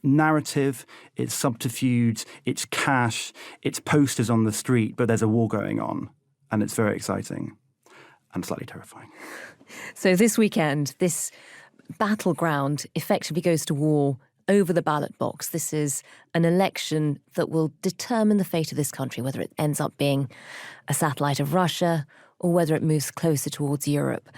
narrative, it's subterfuge, it's cash, it's posters on the street, but there's a war going on. And it's very exciting and slightly terrifying. So this weekend, this battleground effectively goes to war over the ballot box. This is an election that will determine the fate of this country, whether it ends up being a satellite of Russia or whether it moves closer towards Europe.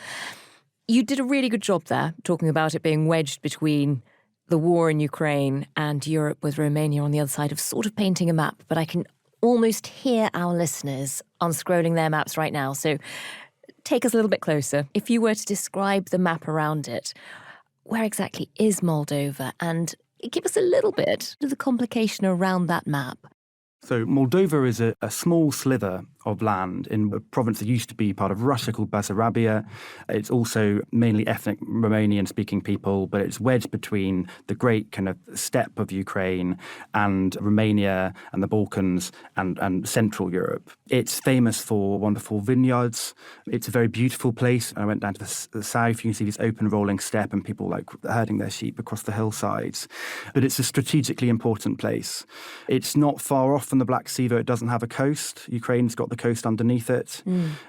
You did a really good job there, talking about it being wedged between the war in Ukraine and Europe, with Romania on the other side, of sort of painting a map. But I can almost hear our listeners unscrolling their maps right now. So take us a little bit closer. If you were to describe the map around it, where exactly is Moldova? And give us a little bit of the complication around that map. So Moldova is a small sliver of land in a province that used to be part of Russia called Bessarabia. It's also mainly ethnic Romanian-speaking people, but it's wedged between the great kind of steppe of Ukraine and Romania and the Balkans and Central Europe. It's famous for wonderful vineyards. It's a very beautiful place. I went down to the south. You can see this open rolling steppe and people like herding their sheep across the hillsides. But it's a strategically important place. It's not far off from the Black Sea, though it doesn't have a coast. Ukraine's got the coast underneath it.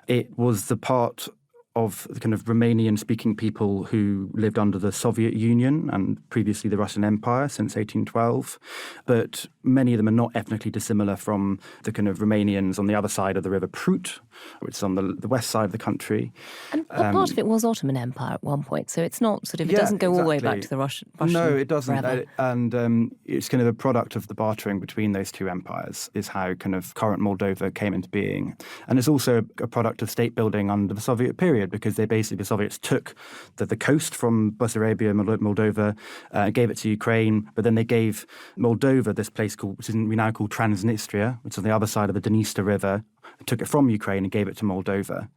It was the part of the kind of Romanian-speaking people who lived under the Soviet Union and previously the Russian Empire since 1812. But many of them are not ethnically dissimilar from the kind of Romanians on the other side of the River Prut, which is on the west side of the country. And part of it was Ottoman Empire at one point, so it's not sort of, it doesn't go all the way back to the Russian. No, it doesn't. Forever. And it's kind of a product of the bartering between those two empires is how kind of current Moldova came into being. And it's also a product of state building under the Soviet period, because the Soviets took the coast from Bessarabia, Moldova, gave it to Ukraine, but then they gave Moldova this place which we now call Transnistria, which is on the other side of the Dniester River, took it from Ukraine and gave it to Moldova.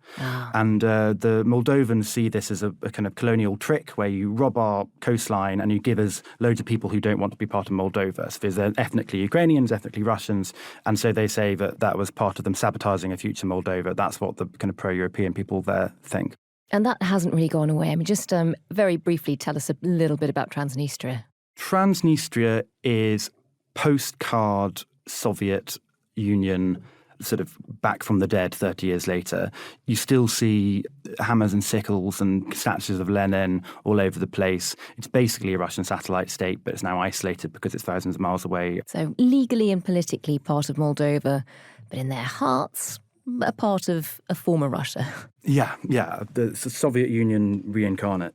And the Moldovans see this as a kind of colonial trick where you rob our coastline and you give us loads of people who don't want to be part of Moldova. So there's ethnically Ukrainians, ethnically Russians, and so they say that was part of them sabotaging a future Moldova. That's what the kind of pro-European people there think. And that hasn't really gone away. I mean, just very briefly tell us a little bit about Transnistria. Transnistria is postcard Soviet Union, sort of back from the dead 30 years later. You still see hammers and sickles and statues of Lenin all over the place. It's basically a Russian satellite state, but it's now isolated because it's thousands of miles away. So legally and politically part of Moldova, but in their hearts, a part of a former Russia. Yeah, the Soviet Union reincarnate.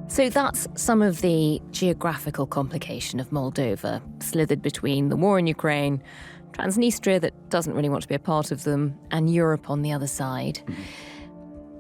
So that's some of the geographical complication of Moldova, slithered between the war in Ukraine, Transnistria that doesn't really want to be a part of them, and Europe on the other side.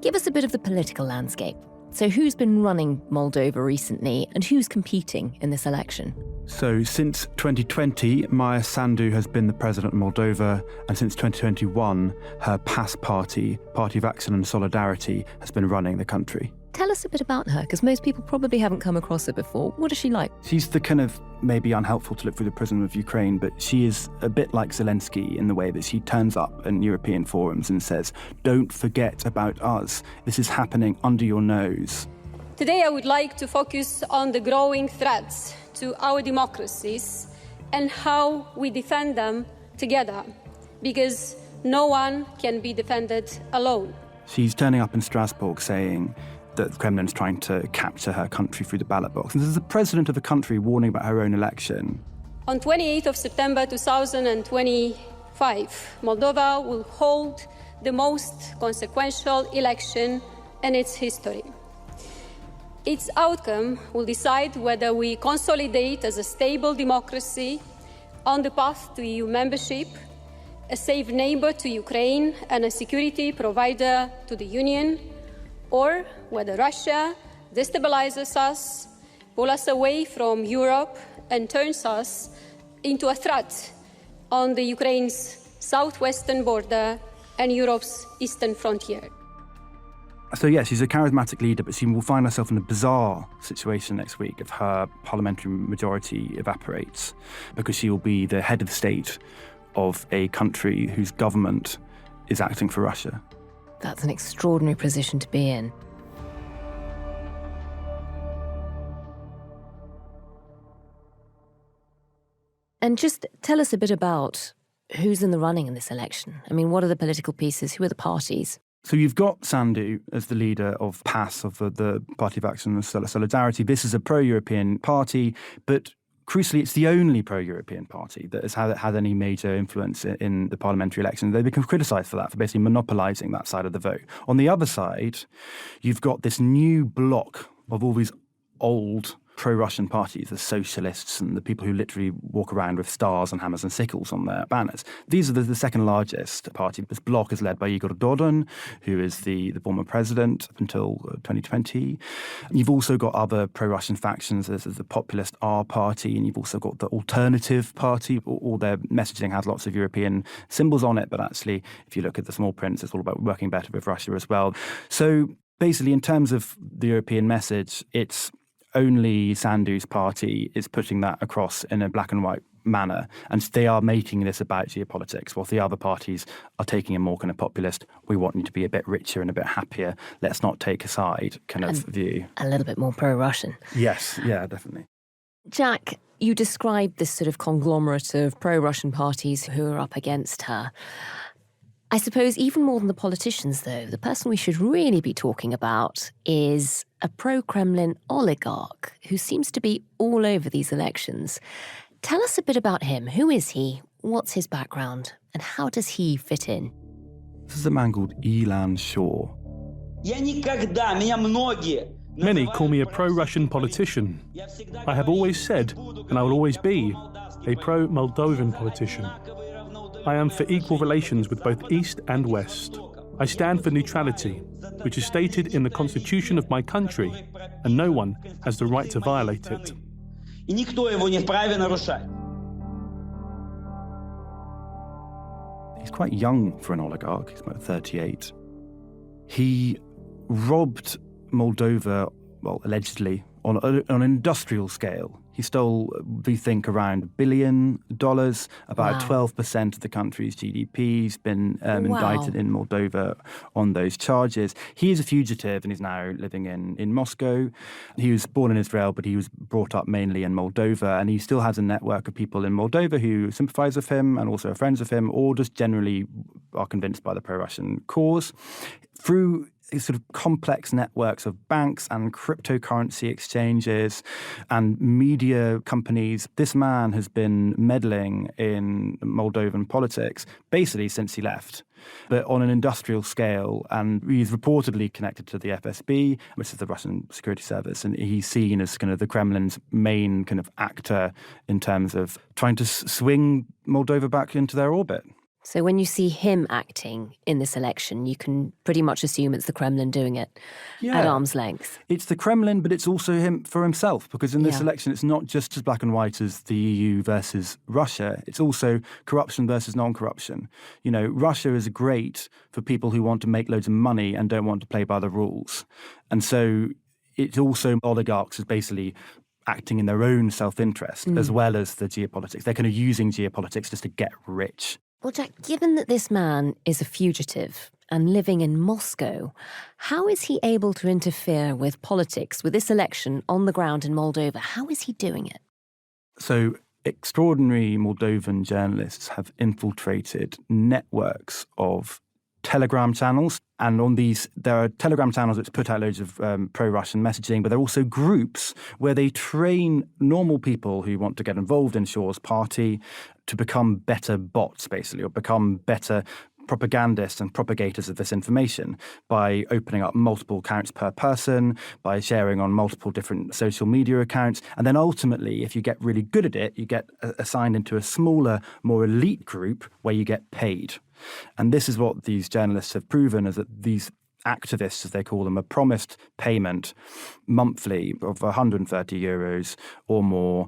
Give us a bit of the political landscape. So who's been running Moldova recently and who's competing in this election? So since 2020, Maia Sandu has been the president of Moldova, and since 2021, her PAS party, Party of Action and Solidarity, has been running the country. Tell us a bit about her, because most people probably haven't come across her before. What is she like? She's the kind of, maybe unhelpful to look through the prism of Ukraine, but she is a bit like Zelensky in the way that she turns up in European forums and says, don't forget about us. This is happening under your nose. Today I would like to focus on the growing threats to our democracies and how we defend them together, because no one can be defended alone. She's turning up in Strasbourg saying that the Kremlin's trying to capture her country through the ballot box. And this is the president of a country warning about her own election. On 28th of September 2025, Moldova will hold the most consequential election in its history. Its outcome will decide whether we consolidate as a stable democracy on the path to EU membership, a safe neighbour to Ukraine and a security provider to the Union, or whether Russia destabilizes us, pulls us away from Europe and turns us into a threat on the Ukraine's southwestern border and Europe's eastern frontier. So yes, she's a charismatic leader, but she will find herself in a bizarre situation next week if her parliamentary majority evaporates, because she will be the head of state of a country whose government is acting for Russia. That's an extraordinary position to be in. And just tell us a bit about who's in the running in this election. I mean, what are the political pieces? Who are the parties? So you've got Sandu as the leader of PAS, of the Party of Action and Solidarity. This is a pro-European party, but crucially, it's the only pro-European party that has had any major influence in the parliamentary election. They've become criticised for that, for basically monopolising that side of the vote. On the other side, you've got this new bloc of all these old pro-Russian parties, the socialists and the people who literally walk around with stars and hammers and sickles on their banners. These are the second largest party. This bloc is led by Igor Dodon, who is the former president up until 2020. You've also got other pro-Russian factions. There's the populist R party, and you've also got the Alternative Party. All their messaging has lots of European symbols on it, but actually, if you look at the small print, it's all about working better with Russia as well. So basically, in terms of the European message, it's only Sandu's party is putting that across in a black and white manner, and they are making this about geopolitics, while the other parties are taking a more kind of populist, we want you to be a bit richer and a bit happier, let's not take a side kind of view. A little bit more pro-Russian. Yes, yeah, definitely. Jack, you described this sort of conglomerate of pro-Russian parties who are up against her. I suppose even more than the politicians, though, the person we should really be talking about is a pro-Kremlin oligarch who seems to be all over these elections. Tell us a bit about him. Who is he? What's his background? And how does he fit in? This is a man called Ilan Shor. Many call me a pro-Russian politician. I have always said, and I will always be, a pro-Moldovan politician. I am for equal relations with both East and West. I stand for neutrality, which is stated in the constitution of my country, and no one has the right to violate it. He's quite young for an oligarch. He's about 38. He robbed Moldova, well, allegedly, on an industrial scale. He stole, we think, around $1 billion, about 12% of the country's GDP. He's been indicted in Moldova on those charges. He is a fugitive and is now living in Moscow. He was born in Israel, but he was brought up mainly in Moldova, and he still has a network of people in Moldova who sympathise with him and also are friends of him, or just generally are convinced by the pro-Russian cause. Through sort of complex networks of banks and cryptocurrency exchanges and media companies, this man has been meddling in Moldovan politics basically since he left, but on an industrial scale. And he's reportedly connected to the FSB, which is the Russian security service, and he's seen as kind of the Kremlin's main kind of actor in terms of trying to swing Moldova back into their orbit. So when you see him acting in this election, you can pretty much assume it's the Kremlin doing it at arm's length. It's the Kremlin, but it's also him for himself, because in this election, it's not just as black and white as the EU versus Russia. It's also corruption versus non-corruption. You know, Russia is great for people who want to make loads of money and don't want to play by the rules. And so it's also oligarchs as basically acting in their own self-interest as well as the geopolitics. They're kind of using geopolitics just to get rich. Well, Jack, given that this man is a fugitive and living in Moscow, how is he able to interfere with politics, with this election on the ground in Moldova? How is he doing it? So extraordinary Moldovan journalists have infiltrated networks of Telegram channels. And on these, there are Telegram channels which put out loads of pro-Russian messaging, but there are also groups where they train normal people who want to get involved in Shor's party to become better bots, basically, or become better propagandists and propagators of this information by opening up multiple accounts per person, by sharing on multiple different social media accounts. And then ultimately, if you get really good at it, you get assigned into a smaller, more elite group where you get paid. And this is what these journalists have proven, is that these activists, as they call them, are promised payment monthly of 130 euros or more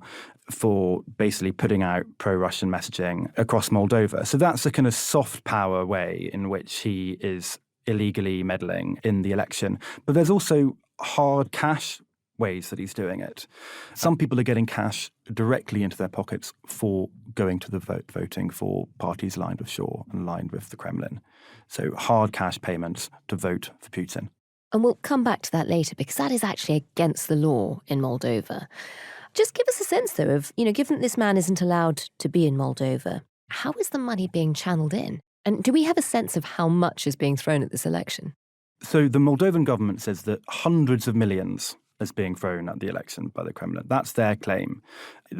for basically putting out pro-Russian messaging across Moldova. So that's a kind of soft power way in which he is illegally meddling in the election. But there's also hard cash ways that he's doing it. Some people are getting cash directly into their pockets for going to the voting for parties aligned with Shor and aligned with the Kremlin. So hard cash payments to vote for Putin. And we'll come back to that later, because that is actually against the law in Moldova. Just give us a sense, though, of, given that this man isn't allowed to be in Moldova, how is the money being channeled in? And do we have a sense of how much is being thrown at this election? So the Moldovan government says that hundreds of millions is being thrown at the election by the Kremlin. That's their claim.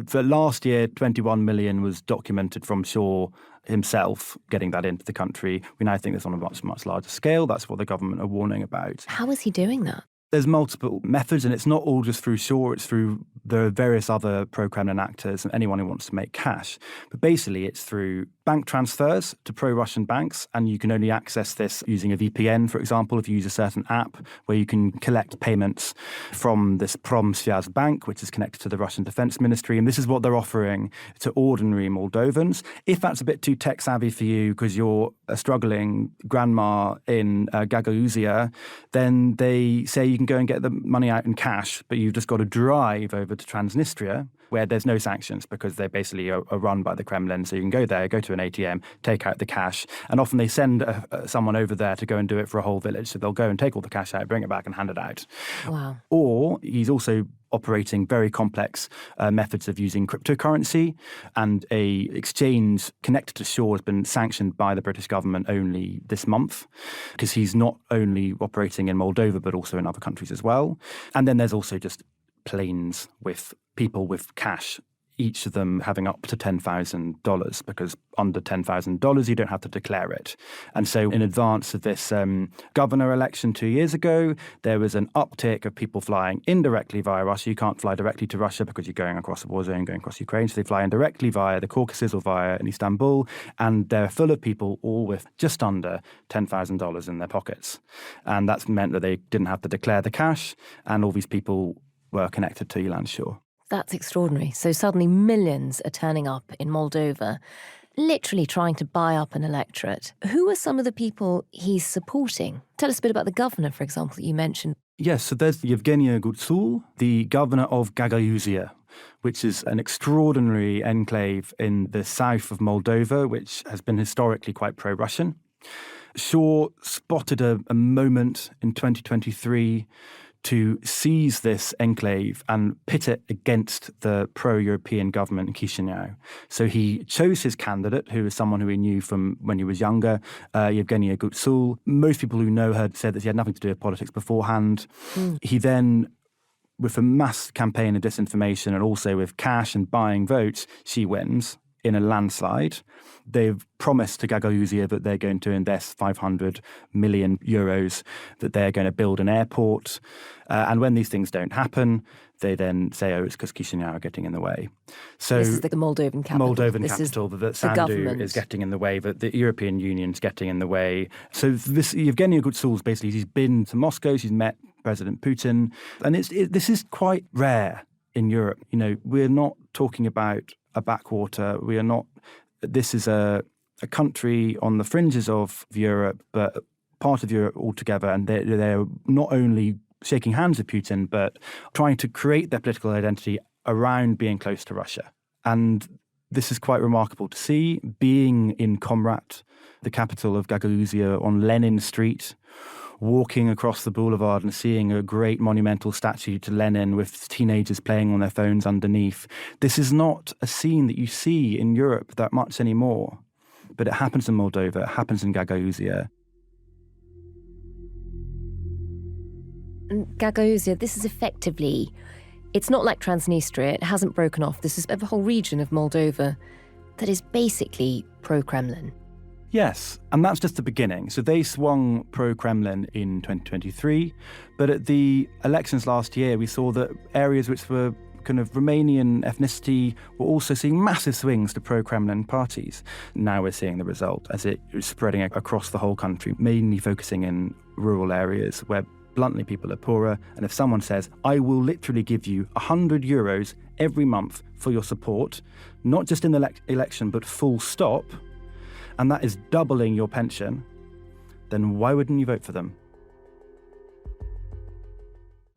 For last year, 21 million was documented from Shaw himself getting that into the country. We now think this on a much, much larger scale. That's what the government are warning about. How is he doing that? There's multiple methods, and it's not all just through Shaw, it's through the various other pro-Kremlin actors and anyone who wants to make cash. But basically, it's through bank transfers to pro-Russian banks, and you can only access this using a VPN, for example, if you use a certain app where you can collect payments from this Promsvyaz bank, which is connected to the Russian Defense Ministry. And this is what they're offering to ordinary Moldovans. If that's a bit too tech-savvy for you because you're a struggling grandma in Gagauzia, then they say you can go and get the money out in cash, but you've just got to drive over to Transnistria, where there's no sanctions because they basically are run by the Kremlin. So you can go there, go to an ATM, take out the cash. And often they send someone over there to go and do it for a whole village. So they'll go and take all the cash out, bring it back and hand it out. Wow. Or he's also operating very complex methods of using cryptocurrency, and a exchange connected to Shaw has been sanctioned by the British government only this month because he's not only operating in Moldova but also in other countries as well. And then there's also just planes with people with cash, each of them having up to $10,000, because under $10,000 you don't have to declare it. And so in advance of this governor election 2 years ago, there was an uptick of people flying indirectly via Russia. You can't fly directly to Russia because you're going across the war zone, going across Ukraine. So they fly indirectly via the Caucasus or via Istanbul. And they're full of people all with just under $10,000 in their pockets. And that's meant that they didn't have to declare the cash. And all these people were connected to Ilan Shaw. That's extraordinary. So suddenly millions are turning up in Moldova, literally trying to buy up an electorate. Who are some of the people he's supporting? Tell us a bit about the governor, for example, that you mentioned. Yes, so there's Yevgenia Gutsul, the governor of Gagauzia, which is an extraordinary enclave in the south of Moldova, which has been historically quite pro-Russian. Shaw spotted a moment in 2023 to seize this enclave and pit it against the pro-European government in Chisinau. So he chose his candidate, who is someone who he knew from when he was younger, Yevgenia Gutsul. Most people who know her said that she had nothing to do with politics beforehand. He then, with a mass campaign of disinformation and also with cash and buying votes, she wins in a landslide. They've promised to Gagauzia that they're going to invest 500 million euros, that they're going to build an airport. And when these things don't happen, they then say, oh, it's because Chisinau are getting in the way. So this is the Moldovan capital. That Sandu is getting in the way, that the European Union's getting in the way. So this Yevgenia Gutsul's basically, she's been to Moscow, she's met President Putin. And this is quite rare in Europe. You know, we're not talking about a backwater. We are not. This is a country on the fringes of Europe, but part of Europe altogether, and they're not only shaking hands with Putin, but trying to create their political identity around being close to Russia. And this is quite remarkable to see. Being in Comrat, the capital of Gagauzia, on Lenin Street, walking across the boulevard and seeing a great monumental statue to Lenin with teenagers playing on their phones underneath. This is not a scene that you see in Europe that much anymore, but it happens in Moldova, it happens in Gagauzia. Gagauzia, this is effectively, it's not like Transnistria, it hasn't broken off. This is a whole region of Moldova that is basically pro-Kremlin. Yes, and that's just the beginning. So they swung pro-Kremlin in 2023, but at the elections last year, we saw that areas which were kind of Romanian ethnicity were also seeing massive swings to pro-Kremlin parties. Now we're seeing the result as it is spreading across the whole country, mainly focusing in rural areas where bluntly people are poorer. And if someone says, I will literally give you 100 euros every month for your support, not just in the election, but full stop, and that is doubling your pension, then why wouldn't you vote for them?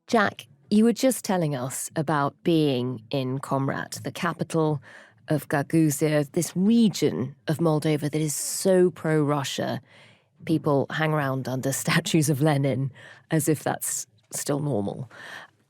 Jack, you were just telling us about being in Comrat, the capital of Gagauzia, this region of Moldova that is so pro-Russia. People hang around under statues of Lenin as if that's still normal.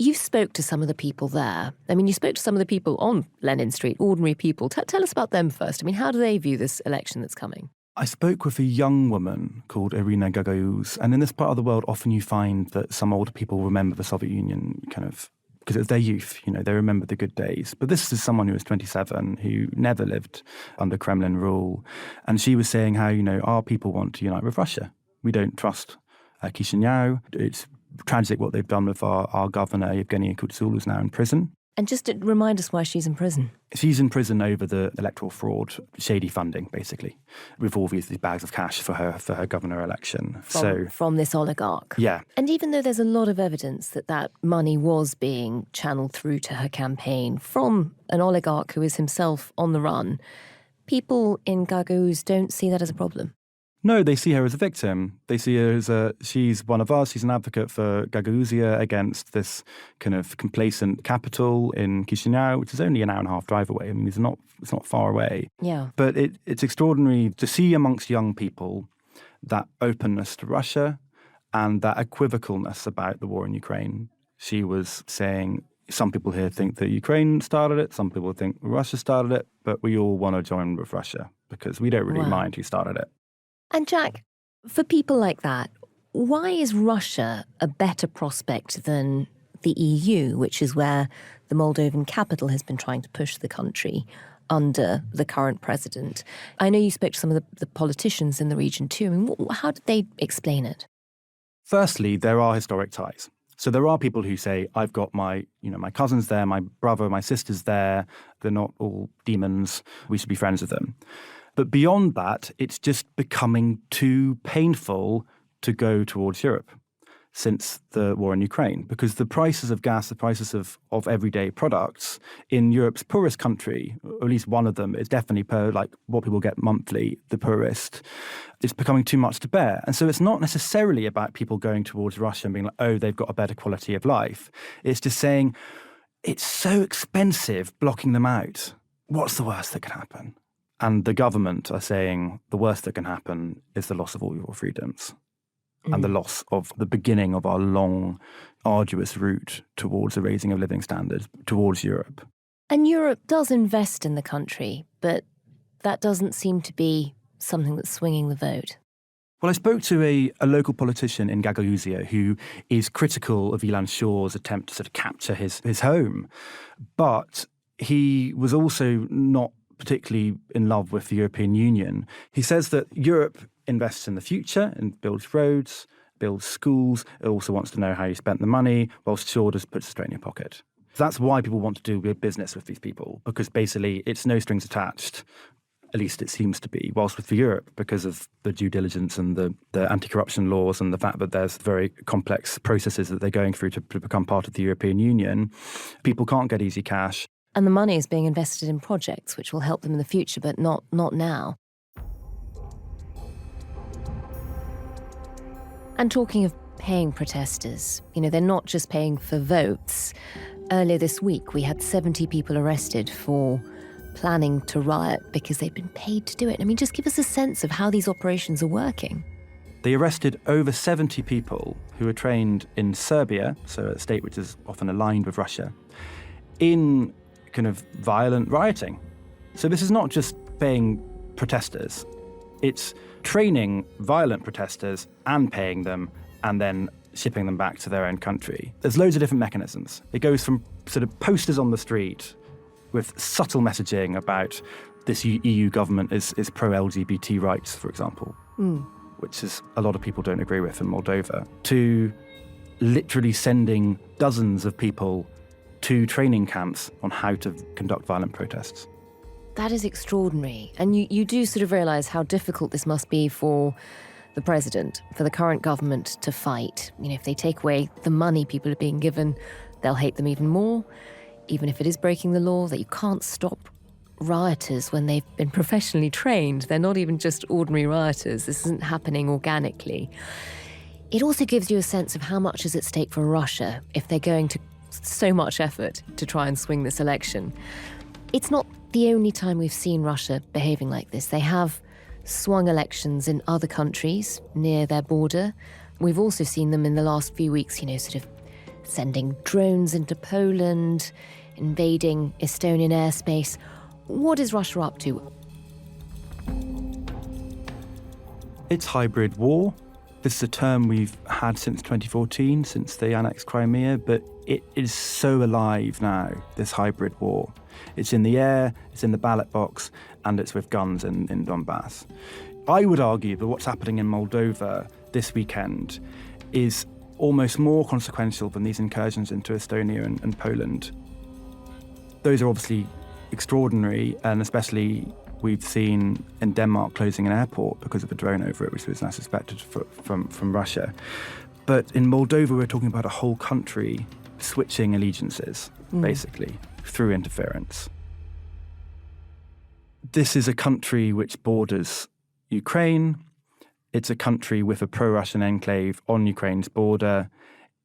You spoke to some of the people there. I mean, you spoke to some of the people on Lenin Street, ordinary people. Tell us about them first. I mean, how do they view this election that's coming? I spoke with a young woman called Irina Gagauz, and in this part of the world, often you find that some older people remember the Soviet Union because it's their youth, they remember the good days. But this is someone who was 27, who never lived under Kremlin rule. And she was saying how, our people want to unite with Russia. We don't trust Chisinau. It's tragic what they've done with our governor, Yevgeny Kutsul, who's now in prison. And just to remind us why she's in prison. She's in prison over the electoral fraud, shady funding, basically, with all these bags of cash for her governor election. From this oligarch. Yeah. And even though there's a lot of evidence that money was being channeled through to her campaign from an oligarch who is himself on the run, people in Gagauz don't see that as a problem. No, they see her as a victim. They see her as she's one of us. She's an advocate for Gagauzia against this kind of complacent capital in Chisinau, which is only an hour and a half drive away. I mean, it's not far away. Yeah. But it's extraordinary to see amongst young people that openness to Russia and that equivocalness about the war in Ukraine. She was saying, some people here think that Ukraine started it, some people think Russia started it, but we all want to join with Russia because we don't really mind who started it. And Jack, for people like that, why is Russia a better prospect than the EU, which is where the Moldovan capital has been trying to push the country under the current president? I know you spoke to some of the politicians in the region too. I mean, how did they explain it? Firstly, there are historic ties. So there are people who say, I've got my cousins there, my brother, my sister's there. They're not all demons. We should be friends with them. But beyond that, it's just becoming too painful to go towards Europe since the war in Ukraine, because the prices of gas, the prices of everyday products in Europe's poorest country, or at least one of them, is definitely what people get monthly, the poorest, it's becoming too much to bear. And so it's not necessarily about people going towards Russia and being like, oh, they've got a better quality of life. It's just saying, it's so expensive blocking them out. What's the worst that can happen? And the government are saying the worst that can happen is the loss of all your freedoms and the loss of the beginning of our long, arduous route towards the raising of living standards, towards Europe. And Europe does invest in the country, but that doesn't seem to be something that's swinging the vote. Well, I spoke to a local politician in Gagauzia who is critical of Ilan Shaw's attempt to sort of capture his home. But he was also not particularly in love with the European Union. He says that Europe invests in the future and builds roads, builds schools. It also wants to know how you spent the money, whilst Shaw just puts it straight in your pocket. That's why people want to do business with these people, because basically it's no strings attached, at least it seems to be, whilst with Europe, because of the due diligence and the anti-corruption laws and the fact that there's very complex processes that they're going through to become part of the European Union, people can't get easy cash. And the money is being invested in projects which will help them in the future, but not now. And talking of paying protesters, they're not just paying for votes. Earlier this week, we had 70 people arrested for planning to riot because they'd been paid to do it. I mean, just give us a sense of how these operations are working. They arrested over 70 people who were trained in Serbia, so a state which is often aligned with Russia, in kind of violent rioting. So this is not just paying protesters. It's training violent protesters and paying them and then shipping them back to their own country. There's loads of different mechanisms. It goes from sort of posters on the street with subtle messaging about this EU government is pro-LGBT rights, for example, which is a lot of people don't agree with in Moldova, to literally sending dozens of people to training camps on how to conduct violent protests. That is extraordinary. And you do sort of realise how difficult this must be for the president, for the current government to fight. If they take away the money people are being given, they'll hate them even more, even if it is breaking the law, that you can't stop rioters when they've been professionally trained. They're not even just ordinary rioters. This isn't happening organically. It also gives you a sense of how much is at stake for Russia if they're going to so much effort to try and swing this election. It's not the only time we've seen Russia behaving like this. They have swung elections in other countries near their border. We've also seen them in the last few weeks, sort of sending drones into Poland, invading Estonian airspace. What is Russia up to? It's hybrid war. This is a term we've had since 2014, since they annexed Crimea, but it is so alive now, this hybrid war. It's in the air, it's in the ballot box, and it's with guns in Donbass. I would argue that what's happening in Moldova this weekend is almost more consequential than these incursions into Estonia and Poland. Those are obviously extraordinary, and especially we've seen in Denmark closing an airport because of a drone over it, which was now suspected from Russia. But in Moldova, we're talking about a whole country switching allegiances, basically, through interference. This is a country which borders Ukraine. It's a country with a pro-Russian enclave on Ukraine's border.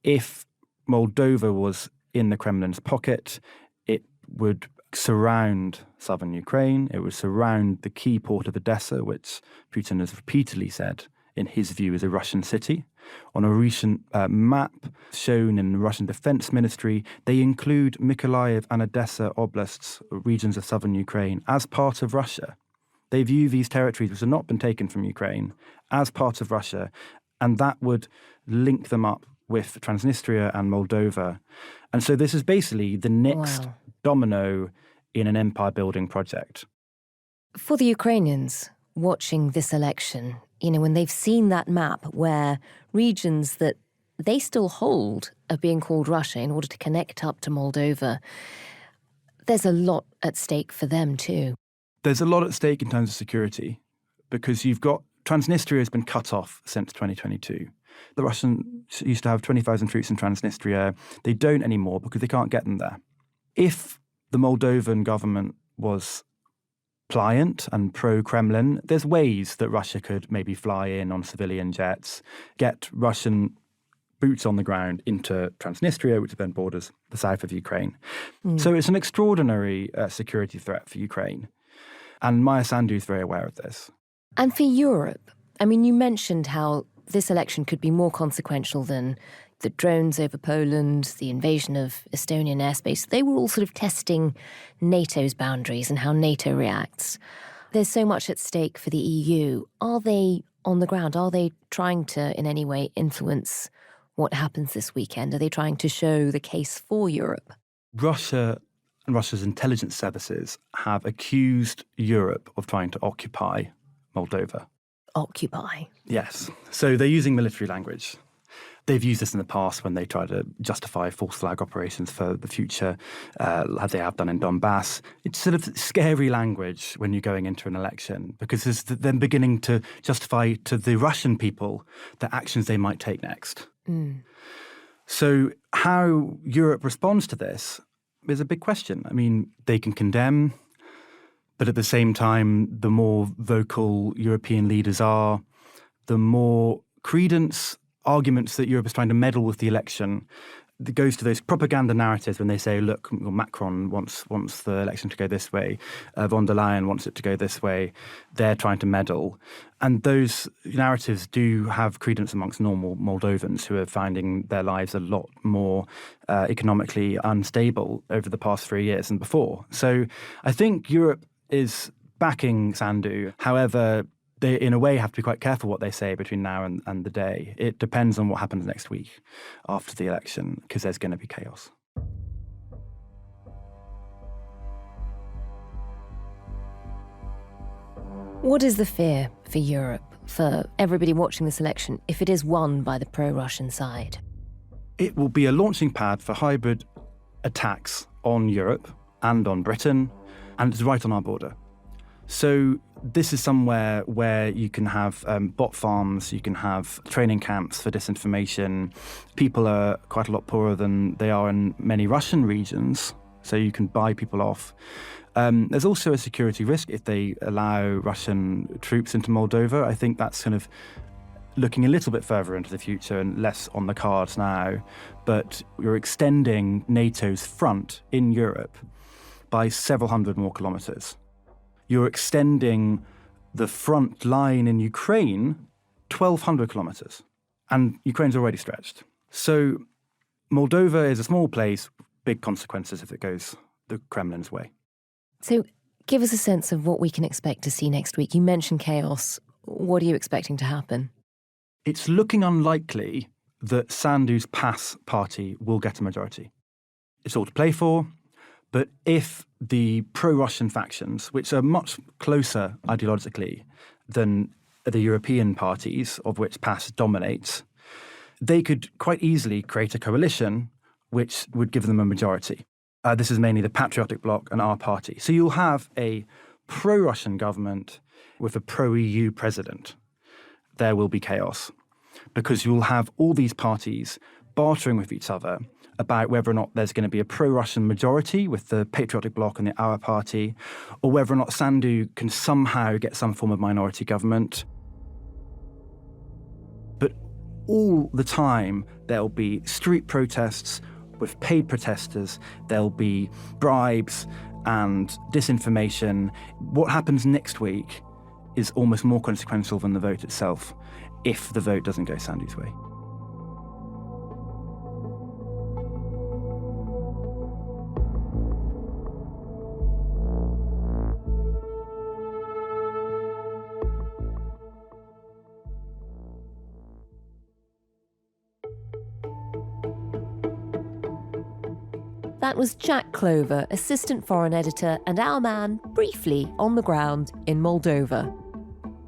If Moldova was in the Kremlin's pocket, it would surround southern Ukraine. It would surround the key port of Odessa, which Putin has repeatedly said, in his view, is a Russian city. On a recent map shown in the Russian Defense Ministry, they include Mykolaiv and Odessa oblasts, regions of southern Ukraine, as part of Russia. They view these territories, which have not been taken from Ukraine, as part of Russia, and that would link them up with Transnistria and Moldova. And so this is basically the next domino in an empire-building project. For the Ukrainians watching this election, when they've seen that map where regions that they still hold are being called Russia in order to connect up to Moldova, there's a lot at stake for them too. There's a lot at stake in terms of security, because you've got Transnistria has been cut off since 2022. The Russians used to have 20,000 troops in Transnistria. They don't anymore because they can't get them there. If the Moldovan government was pliant and pro-Kremlin, there's ways that Russia could maybe fly in on civilian jets, get Russian boots on the ground into Transnistria, which then borders the south of Ukraine. So it's an extraordinary security threat for Ukraine. And Maya Sandu is very aware of this. And for Europe, you mentioned how this election could be more consequential than the drones over Poland, the invasion of Estonian airspace. They were all sort of testing NATO's boundaries and how NATO reacts. There's so much at stake for the EU. Are they on the ground? Are they trying to, in any way, influence what happens this weekend? Are they trying to show the case for Europe? Russia and Russia's intelligence services have accused Europe of trying to occupy Moldova. Occupy? Yes. So they're using military language. They've used this in the past when they try to justify false flag operations for the future, as they have done in Donbass. It's sort of scary language when you're going into an election, because it's them beginning to justify to the Russian people the actions they might take next. So how Europe responds to this is a big question. They can condemn, but at the same time, the more vocal European leaders are, the more credence arguments that Europe is trying to meddle with the election that goes to those propaganda narratives when they say, look, Macron wants the election to go this way, von der Leyen wants it to go this way, they're trying to meddle. And those narratives do have credence amongst normal Moldovans who are finding their lives a lot more economically unstable over the past 3 years than before. So I think Europe is backing Sandu. However, they, in a way, have to be quite careful what they say between now and the day. It depends on what happens next week after the election, because there's going to be chaos. What is the fear for Europe, for everybody watching this election, if it is won by the pro-Russian side? It will be a launching pad for hybrid attacks on Europe and on Britain, and it's right on our border. So this is somewhere where you can have bot farms, you can have training camps for disinformation. People are quite a lot poorer than they are in many Russian regions, so you can buy people off. There's also a security risk if they allow Russian troops into Moldova. I think that's kind of looking a little bit further into the future and less on the cards now. But you're extending NATO's front in Europe by several hundred more kilometres. You're extending the front line in Ukraine 1,200 kilometres, and Ukraine's already stretched. So Moldova is a small place, big consequences if it goes the Kremlin's way. So give us a sense of what we can expect to see next week. You mentioned chaos. What are you expecting to happen? It's looking unlikely that Sandu's PAS party will get a majority. It's all to play for, but if the pro-Russian factions, which are much closer ideologically than the European parties, of which PAS dominates, they could quite easily create a coalition which would give them a majority. This is mainly the Patriotic Bloc and our party. So you'll have a pro-Russian government with a pro-EU president. There will be chaos because you'll have all these parties bartering with each other about whether or not there's going to be a pro-Russian majority with the Patriotic Bloc and the Our Party, or whether or not Sandu can somehow get some form of minority government. But all the time, there'll be street protests with paid protesters, there'll be bribes and disinformation. What happens next week is almost more consequential than the vote itself, if the vote doesn't go Sandu's way. That was Jack Clover, Assistant Foreign Editor and our man, briefly on the ground in Moldova.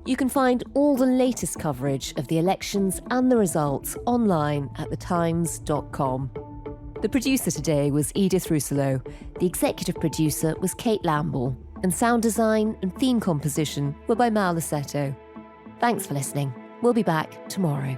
You can find all the latest coverage of the elections and the results online at thetimes.com. The producer today was Edith Rousselot, the executive producer was Kate Lamble, and sound design and theme composition were by Mal Lassetto. Thanks for listening. We'll be back tomorrow.